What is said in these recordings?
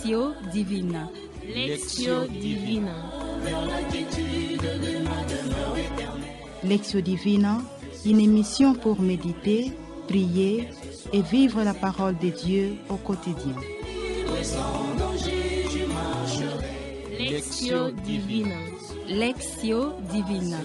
Lectio Divina. Lectio Divina. Lectio Divina, une émission pour méditer, prier et vivre la parole de Dieu au quotidien. Lectio Divina. Lectio Divina.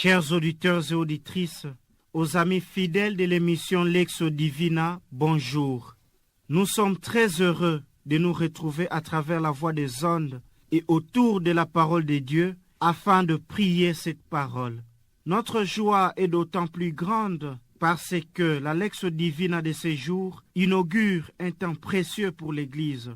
Chers auditeurs et auditrices, aux amis fidèles de l'émission Lectio Divina, bonjour. Nous sommes très heureux de nous retrouver à travers la voix des ondes et autour de la parole de Dieu afin de prier cette parole. Notre joie est d'autant plus grande parce que la Lectio Divina de ces jours inaugure un temps précieux pour l'Église,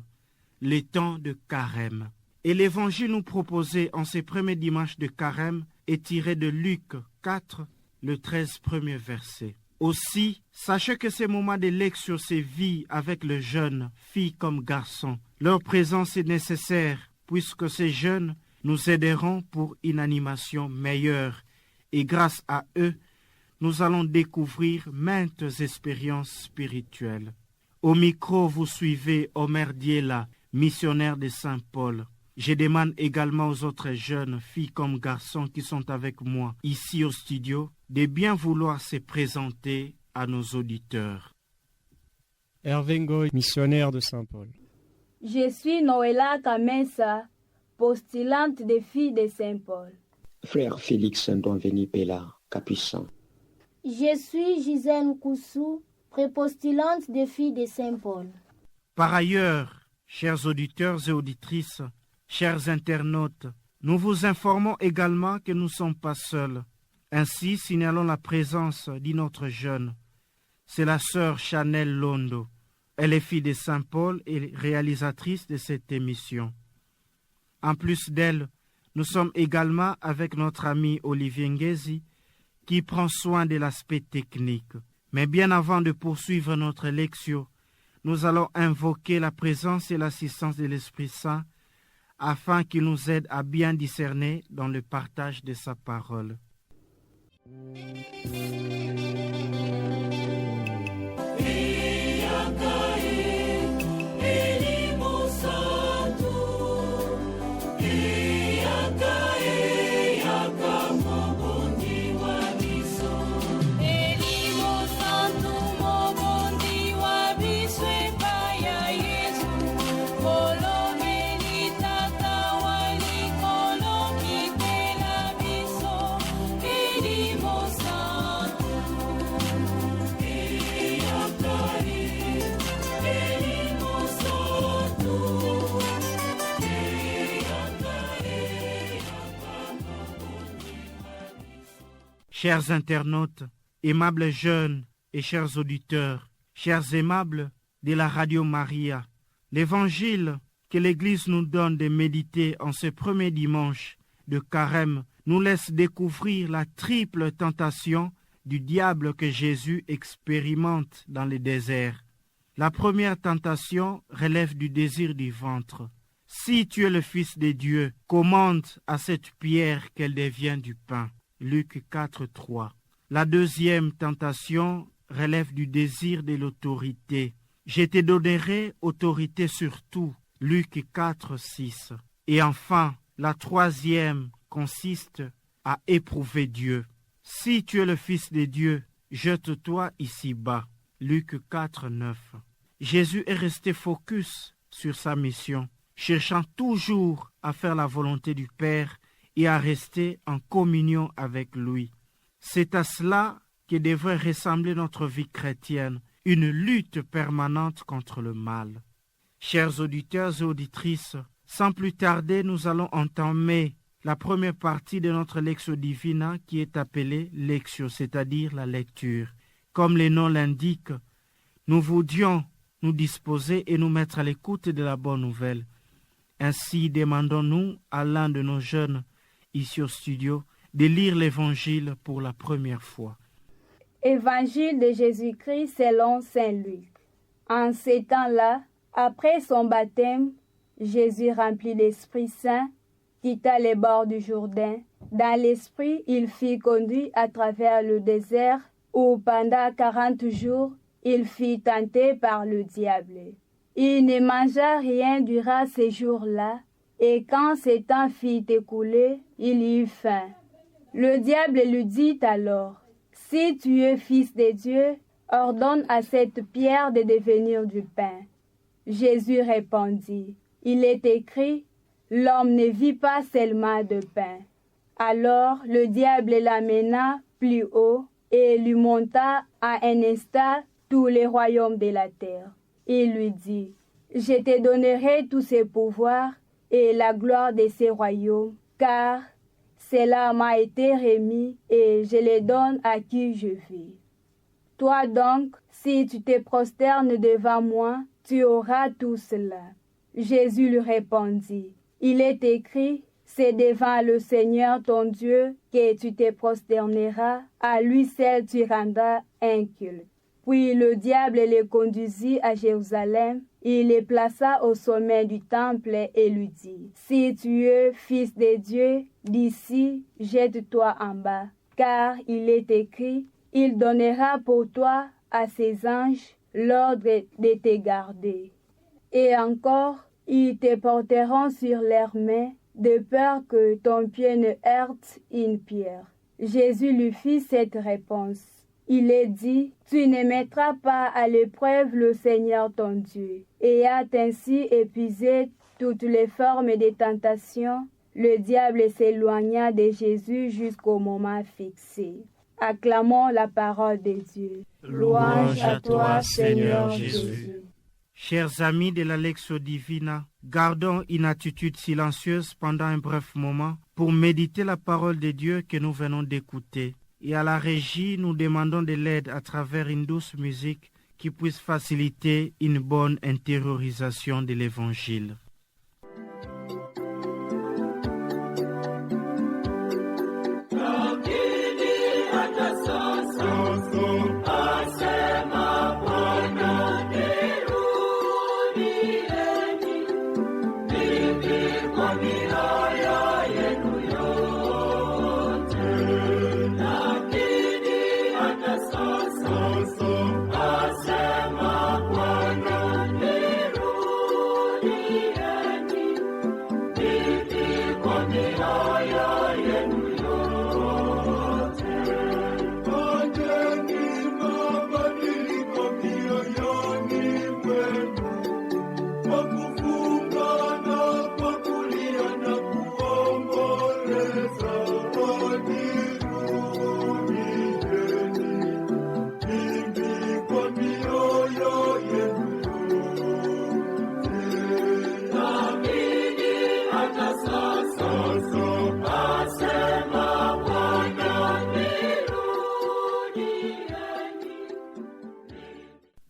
le temps de Carême. Et l'évangile nous proposé en ces premiers dimanches de Carême est tiré de Luc 4, le 13 premier verset. Aussi, sachez que ces moments de lecture se vivent avec les jeunes, filles comme garçons. Leur présence est nécessaire puisque ces jeunes nous aideront pour une animation meilleure. Et grâce à eux, nous allons découvrir maintes expériences spirituelles. Au micro, vous suivez Omer Diela, missionnaire de Saint-Paul. Je demande également aux autres jeunes, filles comme garçons qui sont avec moi ici au studio, de bien vouloir se présenter à nos auditeurs. Hervé Ngoy, missionnaire de Saint-Paul. Je suis Noëlla Kamesa, postulante des filles de Saint-Paul. Frère Félix Ndonveni Pella, capucin. Je suis Gisèle Koussou, prépostulante des filles de Saint-Paul. Par ailleurs, chers auditeurs et auditrices, chers internautes, nous vous informons également que nous ne sommes pas seuls. Ainsi, signalons la présence d'une autre jeune. C'est la sœur Chanel Londo. Elle est fille de Saint-Paul et réalisatrice de cette émission. En plus d'elle, nous sommes également avec notre ami Olivier Ngezi, qui prend soin de l'aspect technique. Mais bien avant de poursuivre notre lecture, nous allons invoquer la présence et l'assistance de l'Esprit Saint afin qu'il nous aide à bien discerner dans le partage de sa parole. Chers internautes, aimables jeunes et chers auditeurs, chers aimables de la Radio Maria, l'évangile que l'Église nous donne de méditer en ce premier dimanche de Carême nous laisse découvrir la triple tentation du diable que Jésus expérimente dans le désert. La première tentation relève du désir du ventre. Si tu es le Fils de Dieu, commande à cette pierre qu'elle devienne du pain. Luc 4, 3. La deuxième tentation relève du désir de l'autorité. Je te donnerai autorité sur tout. Luc 4, 6. Et enfin, la troisième consiste à éprouver Dieu. Si tu es le Fils de Dieu, jette-toi ici-bas. Luc 4, 9. Jésus est resté focus sur sa mission, cherchant toujours à faire la volonté du Père et à rester en communion avec lui. C'est à cela que devrait ressembler notre vie chrétienne, une lutte permanente contre le mal. Chers auditeurs et auditrices, sans plus tarder, nous allons entamer la première partie de notre Lectio Divina qui est appelée Lectio, c'est-à-dire la lecture. Comme le nom l'indique, nous voulions nous disposer et nous mettre à l'écoute de la bonne nouvelle. Ainsi, demandons-nous à l'un de nos jeunes ici au studio, de lire l'Évangile pour la première fois. Évangile de Jésus-Christ selon Saint Luc. En ces temps-là, après son baptême, Jésus, rempli d'Esprit Saint, quitta les bords du Jourdain Dans l'esprit, il fut conduit à travers le désert où pendant 40 jours, il fut tenté par le diable. Il ne mangea rien durant ces jours-là, et quand ce temps fut écoulé, il eut faim. Le diable lui dit alors, « Si tu es fils de Dieu, ordonne à cette pierre de devenir du pain. » Jésus répondit, « Il est écrit, l'homme ne vit pas seulement de pain. » Alors le diable l'amena plus haut et lui monta à un instant tous les royaumes de la terre. Il lui dit, « Je te donnerai tous ces pouvoirs et la gloire de ces royaumes, car cela m'a été remis et je les donne à qui je veux. Toi donc, si tu te prosternes devant moi, tu auras tout cela. » Jésus lui répondit, « Il est écrit, c'est devant le Seigneur ton Dieu que tu te prosterneras, à lui seul tu rendras un culte. » Puis le diable les conduisit à Jérusalem, il les plaça au sommet du temple et lui dit, « Si tu es fils de Dieu, d'ici, jette-toi en bas, car il est écrit, il donnera pour toi à ses anges l'ordre de te garder. Et encore, ils te porteront sur leurs mains, de peur que ton pied ne heurte une pierre. » Jésus lui fit cette réponse. Il est dit, « Tu ne mettras pas à l'épreuve le Seigneur ton Dieu. » Et a ainsi épuisé toutes les formes de tentation. Le diable s'éloigna de Jésus jusqu'au moment fixé. Acclamons la parole de Dieu. Louange à toi, Seigneur Jésus. Chers amis de la Lectio Divina, gardons une attitude silencieuse pendant un bref moment pour méditer la parole de Dieu que nous venons d'écouter. Et à la régie, nous demandons de l'aide à travers une douce musique qui puisse faciliter une bonne intériorisation de l'Évangile.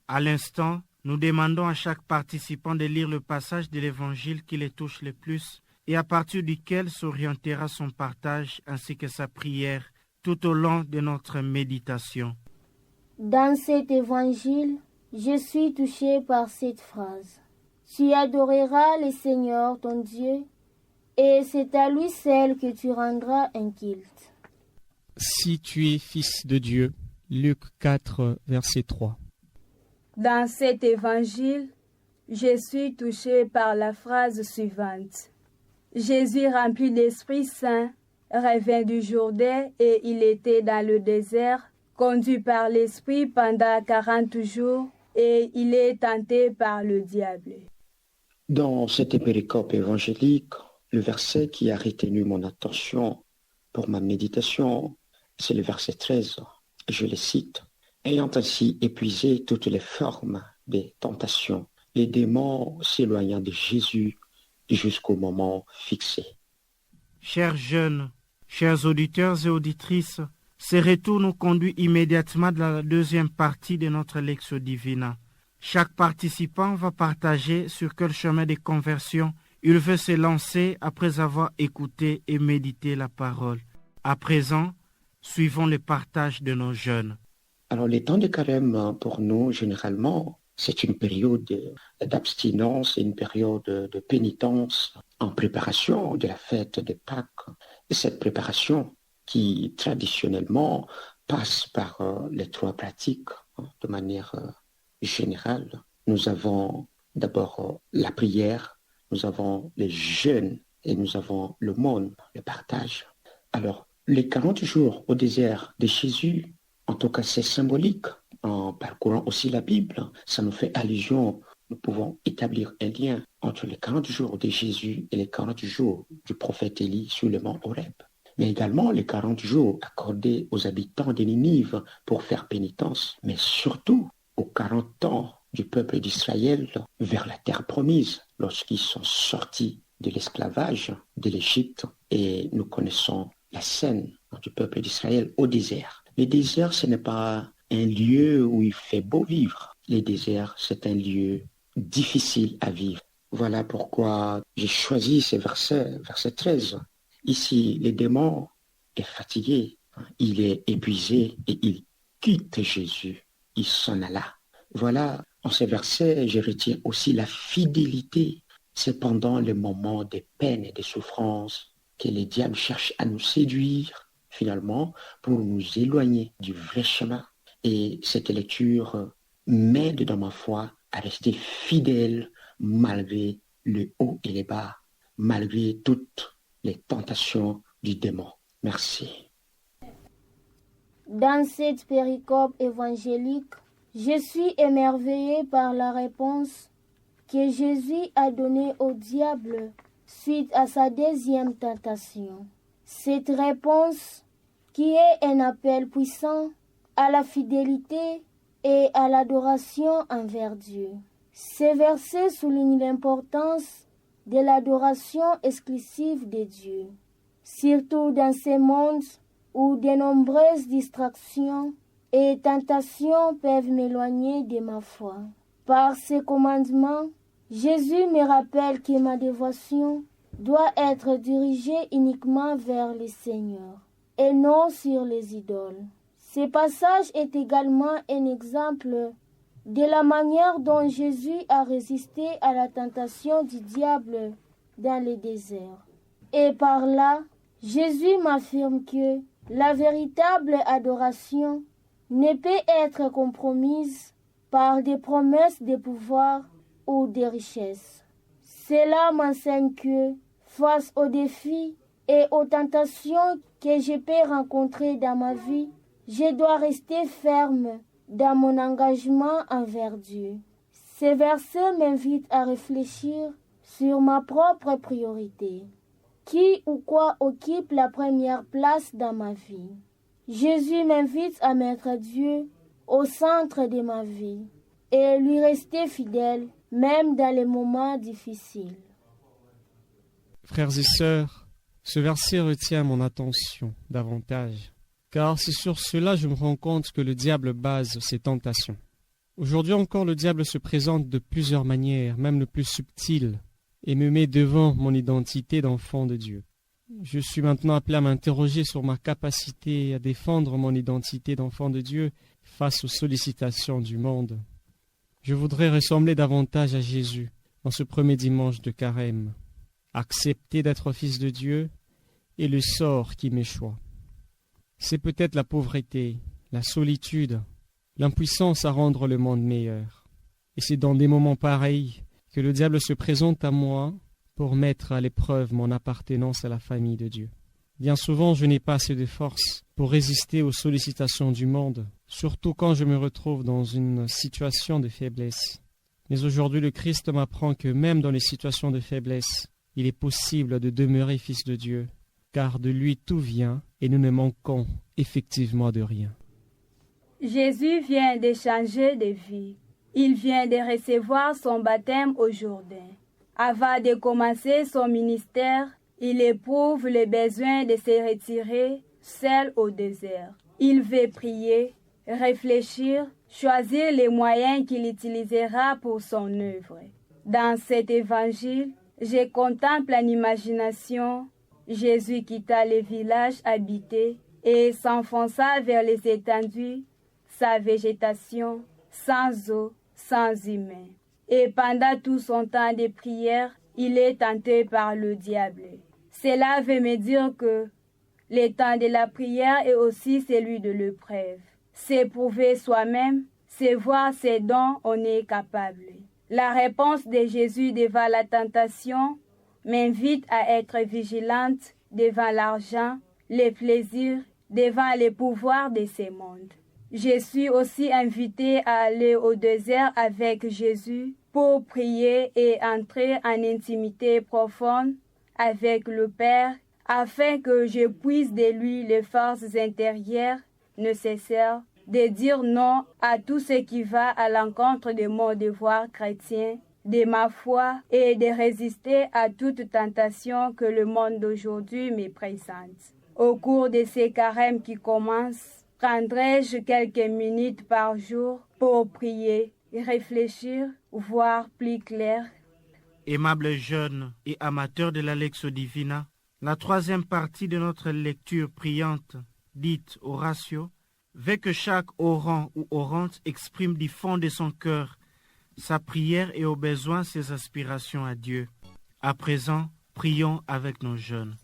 À l'instant, nous demandons à chaque participant de lire le passage de l'Évangile qui les touche le plus et à partir duquel s'orientera son partage ainsi que sa prière tout au long de notre méditation. Dans cet évangile, je suis touché par cette phrase. Tu adoreras le Seigneur ton Dieu et c'est à lui seul que tu rendras un culte. Si tu es fils de Dieu, Luc 4, verset 3. Dans cet évangile, je suis touché par la phrase suivante. Jésus, rempli d'Esprit Saint, revint du Jourdain et il était dans le désert, conduit par l'Esprit pendant 40 jours et il est tenté par le diable. Dans cette péricope évangélique, le verset qui a retenu mon attention pour ma méditation, c'est le verset 13. Je le cite. Ayant ainsi épuisé toutes les formes des tentations, les démons s'éloignant de Jésus jusqu'au moment fixé. Chers jeunes, chers auditeurs et auditrices, ce retour nous conduit immédiatement dans la deuxième partie de notre Lectio Divina. Chaque participant va partager sur quel chemin de conversion il veut se lancer après avoir écouté et médité la parole. À présent, suivons le partage de nos jeunes. Alors, les temps de carême, pour nous, généralement, c'est une période d'abstinence, une période de pénitence en préparation de la fête de Pâques. cette préparation qui traditionnellement passe par les 3 pratiques de manière générale. Nous avons d'abord la prière, nous avons les jeûnes et nous avons le monde, le partage. Alors, les 40 jours au désert de Jésus, en tout cas c'est symbolique. En parcourant aussi la Bible, ça nous fait allusion. Nous pouvons établir un lien entre les 40 jours de Jésus et les 40 jours du prophète Élie sur le mont Horeb. Mais également les 40 jours accordés aux habitants de Ninive pour faire pénitence, mais surtout aux 40 ans du peuple d'Israël vers la terre promise, lorsqu'ils sont sortis de l'esclavage de l'Égypte. Et nous connaissons la scène du peuple d'Israël au désert. Le désert, ce n'est pas un lieu où il fait beau vivre. Le désert, c'est un lieu difficile à vivre. Voilà pourquoi j'ai choisi ce verset 13. Ici, le démon est fatigué, il est épuisé et il quitte Jésus. Il s'en alla. Voilà, en ce verset, je retiens aussi la fidélité. C'est pendant les moments de peine et de souffrance que le diable cherche à nous séduire, finalement, pour nous éloigner du vrai chemin. Et cette lecture m'aide dans ma foi à rester fidèle malgré le haut et les bas, malgré toutes les tentations du démon. Merci. Dans cette péricope évangélique, je suis émerveillé par la réponse que Jésus a donnée au diable suite à sa deuxième tentation. Cette réponse, qui est un appel puissant à la fidélité et à l'adoration envers Dieu. Ces versets soulignent l'importance de l'adoration exclusive de Dieu, surtout dans ce monde où de nombreuses distractions et tentations peuvent m'éloigner de ma foi. Par ces commandements, Jésus me rappelle que ma dévotion doit être dirigée uniquement vers le Seigneur et non sur les idoles. Ce passage est également un exemple de la manière dont Jésus a résisté à la tentation du diable dans le désert. Et par là, Jésus m'affirme que la véritable adoration ne peut être compromise par des promesses de pouvoir ou de richesses. Cela m'enseigne que, face aux défis et aux tentations que je peux rencontrer dans ma vie, je dois rester ferme dans mon engagement envers Dieu. Ces versets m'invitent à réfléchir sur ma propre priorité. Qui ou quoi occupe la première place dans ma vie? Jésus m'invite à mettre Dieu au centre de ma vie et lui rester fidèle, même dans les moments difficiles. Frères et sœurs, ce verset retient mon attention davantage, car c'est sur cela que je me rends compte que le diable base ses tentations. Aujourd'hui encore, le diable se présente de plusieurs manières, même le plus subtil, et me met devant mon identité d'enfant de Dieu. Je suis maintenant appelé à m'interroger sur ma capacité à défendre mon identité d'enfant de Dieu face aux sollicitations du monde. Je voudrais ressembler davantage à Jésus en ce premier dimanche de Carême, accepter d'être fils de Dieu et le sort qui m'échoit. C'est peut-être la pauvreté, la solitude, l'impuissance à rendre le monde meilleur. Et c'est dans des moments pareils que le diable se présente à moi pour mettre à l'épreuve mon appartenance à la famille de Dieu. Bien souvent, je n'ai pas assez de force pour résister aux sollicitations du monde, surtout quand je me retrouve dans une situation de faiblesse. Mais aujourd'hui, le Christ m'apprend que même dans les situations de faiblesse, il est possible de demeurer fils de Dieu, car de lui tout vient et nous ne manquons effectivement de rien. Jésus vient de changer de vie. Il vient de recevoir son baptême au Jourdain. Avant de commencer son ministère, il éprouve le besoin de se retirer seul au désert. Il veut prier, réfléchir, choisir les moyens qu'il utilisera pour son œuvre. Dans cet évangile, je contemple en imagination Jésus quitta le village habité et s'enfonça vers les étendues, sa végétation, sans eau, sans humain. Et pendant tout son temps de prière, il est tenté par le diable. Cela veut me dire que Le temps de la prière est aussi celui de l'épreuve. S'éprouver soi-même, c'est voir ses dons on est capable. La réponse de Jésus devant la tentation m'invite à être vigilante devant l'argent, les plaisirs, devant les pouvoirs de ce monde. Je suis aussi invitée à aller au désert avec Jésus pour prier et entrer en intimité profonde avec le Père afin que je puisse de lui les forces intérieures nécessaires de dire non à tout ce qui va à l'encontre de mon devoir chrétien, de ma foi et de résister à toute tentation que le monde d'aujourd'hui me présente. Au cours de ces carèmes qui commencent, prendrai-je quelques minutes par jour pour prier, réfléchir, voir plus clair. Aimables jeunes et amateurs de la Lectio Divina, la troisième partie de notre lecture priante, dite Oratio, veut que chaque orant ou orante exprime du fond de son cœur sa prière et au besoin ses aspirations à Dieu. À présent, prions avec nos jeunes.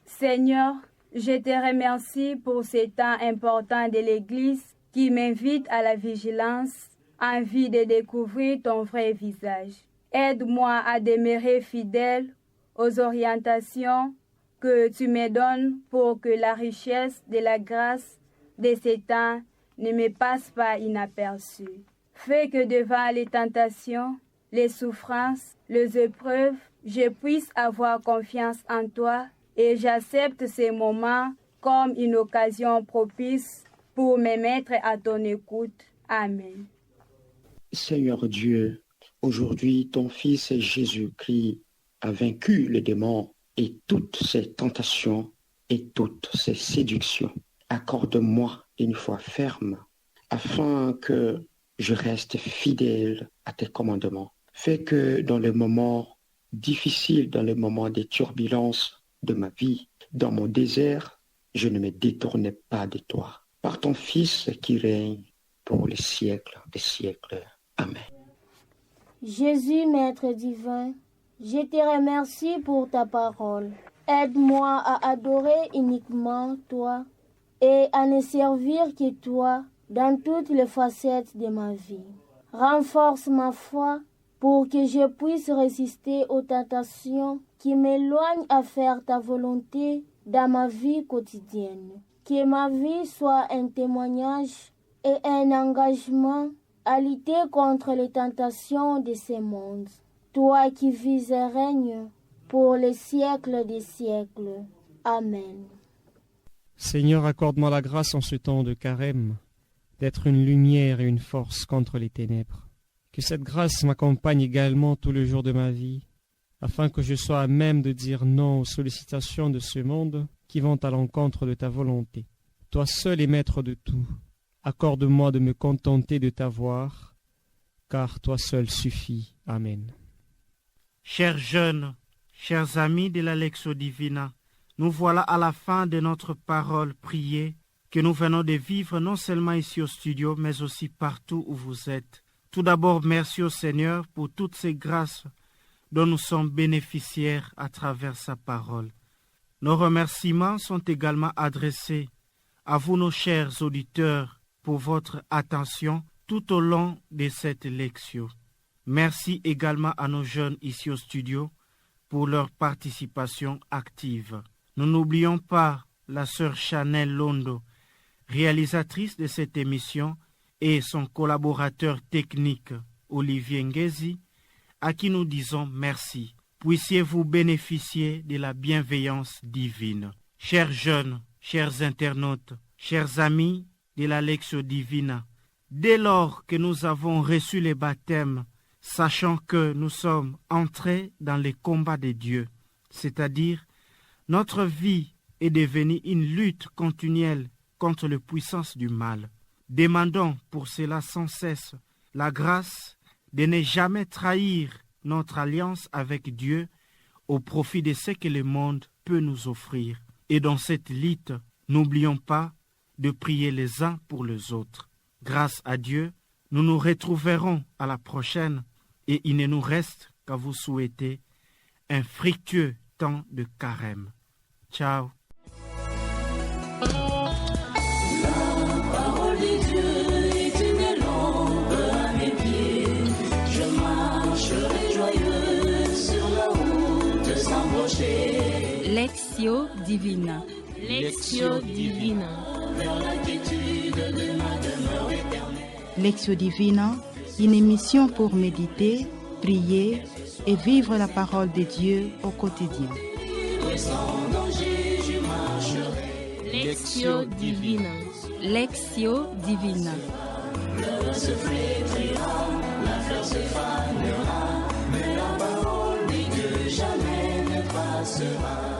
Seigneur, je te remercie pour ce temps important de l'Église qui m'invite à la vigilance, envie de découvrir ton vrai visage. Aide-moi à demeurer fidèle aux orientations que tu me donnes pour que la richesse de la grâce de ce temps ne me passe pas inaperçue. Fais que devant les tentations, les souffrances, les épreuves, je puisse avoir confiance en toi et j'accepte ces moments comme une occasion propice pour me mettre à ton écoute. Amen. Seigneur Dieu, aujourd'hui ton Fils Jésus-Christ a vaincu le démon et toutes ses tentations et toutes ses séductions. Accorde-moi une foi ferme afin que je reste fidèle à tes commandements. Fais que dans les moments difficiles, dans les moments de turbulence de ma vie, dans mon désert, je ne me détourne pas de toi. Par ton Fils qui règne pour les siècles des siècles. Amen. Jésus, Maître divin, je te remercie pour ta parole. Aide-moi à adorer uniquement toi et à ne servir que toi dans toutes les facettes de ma vie. Renforce ma foi pour que je puisse résister aux tentations qui m'éloignent à faire ta volonté dans ma vie quotidienne. Que ma vie soit un témoignage et un engagement à lutter contre les tentations de ce monde. Toi qui vis et règnes pour les siècles des siècles. Amen. Seigneur, accorde-moi la grâce en ce temps de carême d'être une lumière et une force contre les ténèbres. Que cette grâce m'accompagne également tous les jours de ma vie, afin que je sois à même de dire non aux sollicitations de ce monde qui vont à l'encontre de ta volonté. Toi seul es maître de tout. Accorde-moi de me contenter de t'avoir, car toi seul suffit. Amen. Chers jeunes, chers amis de la Lectio Divina, nous voilà à la fin de notre parole priée que nous venons de vivre non seulement ici au studio, mais aussi partout où vous êtes. Tout d'abord, merci au Seigneur pour toutes ces grâces dont nous sommes bénéficiaires à travers sa parole. Nos remerciements sont également adressés à vous, nos chers auditeurs, pour votre attention tout au long de cette lecture. Merci également à nos jeunes ici au studio pour leur participation active. Nous n'oublions pas la sœur Chanel Londo, réalisatrice de cette émission, et son collaborateur technique Olivier Ngezi, à qui nous disons merci. Puissiez-vous bénéficier de la bienveillance divine. Chers jeunes, chers internautes, chers amis de la Lectio Divina, dès lors que nous avons reçu les baptêmes, sachant que nous sommes entrés dans les combats de Dieu, c'est-à-dire notre vie est devenue une lutte continuelle contre les puissances du mal. Demandons pour cela sans cesse la grâce de ne jamais trahir notre alliance avec Dieu au profit de ce que le monde peut nous offrir. Et dans cette lutte, n'oublions pas de prier les uns pour les autres. Grâce à Dieu, nous nous retrouverons à la prochaine et il ne nous reste qu'à vous souhaiter un fructueux temps de carême. Ciao. Divina. Lectio Divina. Lectio Divina, une émission pour méditer, prier et vivre la parole de Dieu au quotidien. Lectio Divina. Lectio Divina. Le se flétrira, la fleur se fanera, mais la parole dit que jamais ne passera.